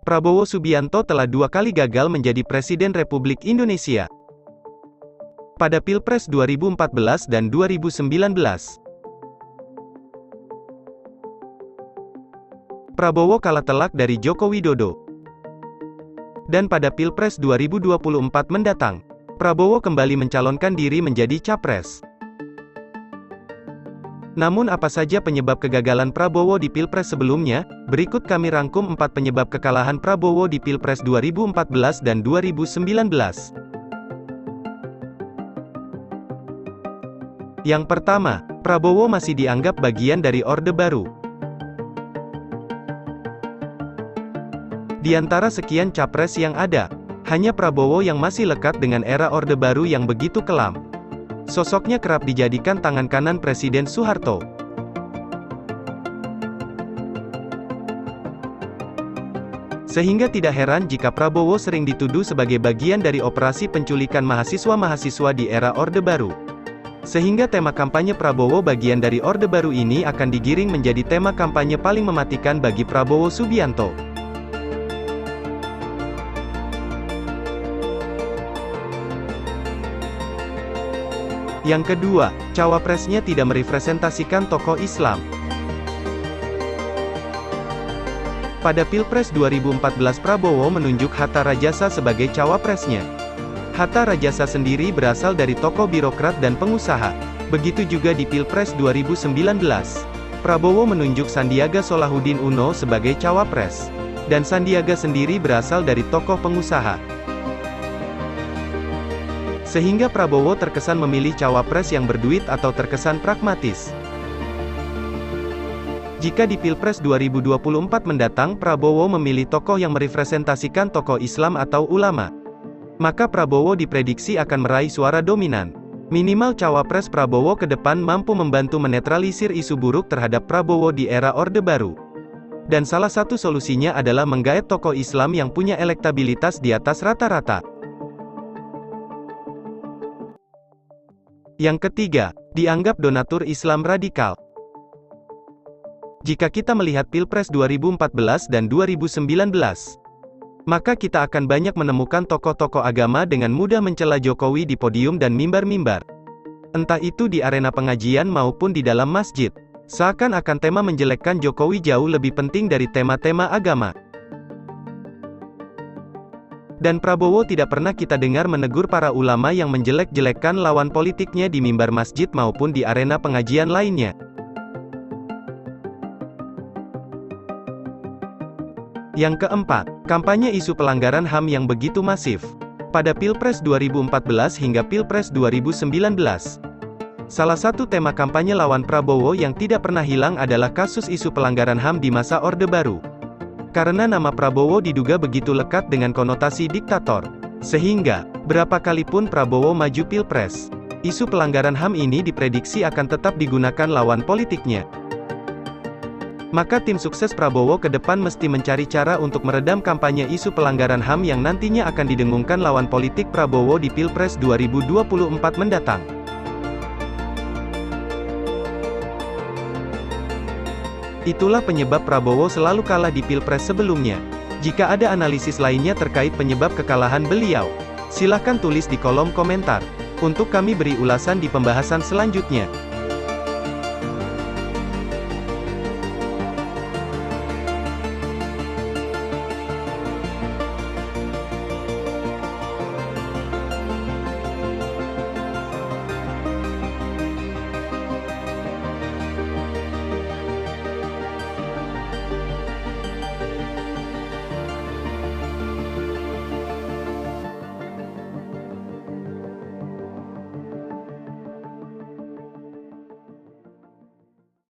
Prabowo Subianto telah 2 kali gagal menjadi Presiden Republik Indonesia. Pada Pilpres 2014 dan 2019. Prabowo kalah telak dari Joko Widodo. Dan pada Pilpres 2024 mendatang, Prabowo kembali mencalonkan diri menjadi Capres. Namun apa saja penyebab kegagalan Prabowo di Pilpres sebelumnya? Berikut kami rangkum 4 penyebab kekalahan Prabowo di Pilpres 2014 dan 2019. Yang pertama, Prabowo masih dianggap bagian dari Orde Baru. Di antara sekian capres yang ada, hanya Prabowo yang masih lekat dengan era Orde Baru yang begitu kelam. Sosoknya kerap dijadikan tangan kanan Presiden Soeharto. Sehingga tidak heran jika Prabowo sering dituduh sebagai bagian dari operasi penculikan mahasiswa-mahasiswa di era Orde Baru. Sehingga tema kampanye Prabowo bagian dari Orde Baru ini akan digiring menjadi tema kampanye paling mematikan bagi Prabowo Subianto. Yang kedua, cawapresnya tidak merepresentasikan tokoh Islam. Pada Pilpres 2014 Prabowo menunjuk Hatta Rajasa sebagai cawapresnya. Hatta Rajasa sendiri berasal dari tokoh birokrat dan pengusaha. Begitu juga di Pilpres 2019. Prabowo menunjuk Sandiaga Salahuddin Uno sebagai cawapres. Dan Sandiaga sendiri berasal dari tokoh pengusaha. Sehingga Prabowo terkesan memilih cawapres yang berduit atau terkesan pragmatis. Jika di Pilpres 2024 mendatang Prabowo memilih tokoh yang merepresentasikan tokoh Islam atau ulama, maka Prabowo diprediksi akan meraih suara dominan. Minimal cawapres Prabowo ke depan mampu membantu menetralisir isu buruk terhadap Prabowo di era Orde Baru. Dan salah satu solusinya adalah menggaet tokoh Islam yang punya elektabilitas di atas rata-rata. Yang ketiga, dianggap donatur Islam radikal. Jika kita melihat Pilpres 2014 dan 2019, maka kita akan banyak menemukan tokoh-tokoh agama dengan mudah mencela Jokowi di podium dan mimbar-mimbar. Entah itu di arena pengajian maupun di dalam masjid. Seakan-akan tema menjelekkan Jokowi jauh lebih penting dari tema-tema agama. Dan Prabowo tidak pernah kita dengar menegur para ulama yang menjelek-jelekkan lawan politiknya di mimbar masjid maupun di arena pengajian lainnya. Yang keempat, kampanye isu pelanggaran HAM yang begitu masif. Pada Pilpres 2014 hingga Pilpres 2019, salah satu tema kampanye lawan Prabowo yang tidak pernah hilang adalah kasus isu pelanggaran HAM di masa Orde Baru. Karena nama Prabowo diduga begitu lekat dengan konotasi diktator. Sehingga, berapa kali pun Prabowo maju Pilpres, isu pelanggaran HAM ini diprediksi akan tetap digunakan lawan politiknya. Maka tim sukses Prabowo ke depan mesti mencari cara untuk meredam kampanye isu pelanggaran HAM yang nantinya akan didengungkan lawan politik Prabowo di Pilpres 2024 mendatang. Itulah penyebab Prabowo selalu kalah di Pilpres sebelumnya. Jika ada analisis lainnya terkait penyebab kekalahan beliau, silahkan tulis di kolom komentar. Untuk kami beri ulasan di pembahasan selanjutnya.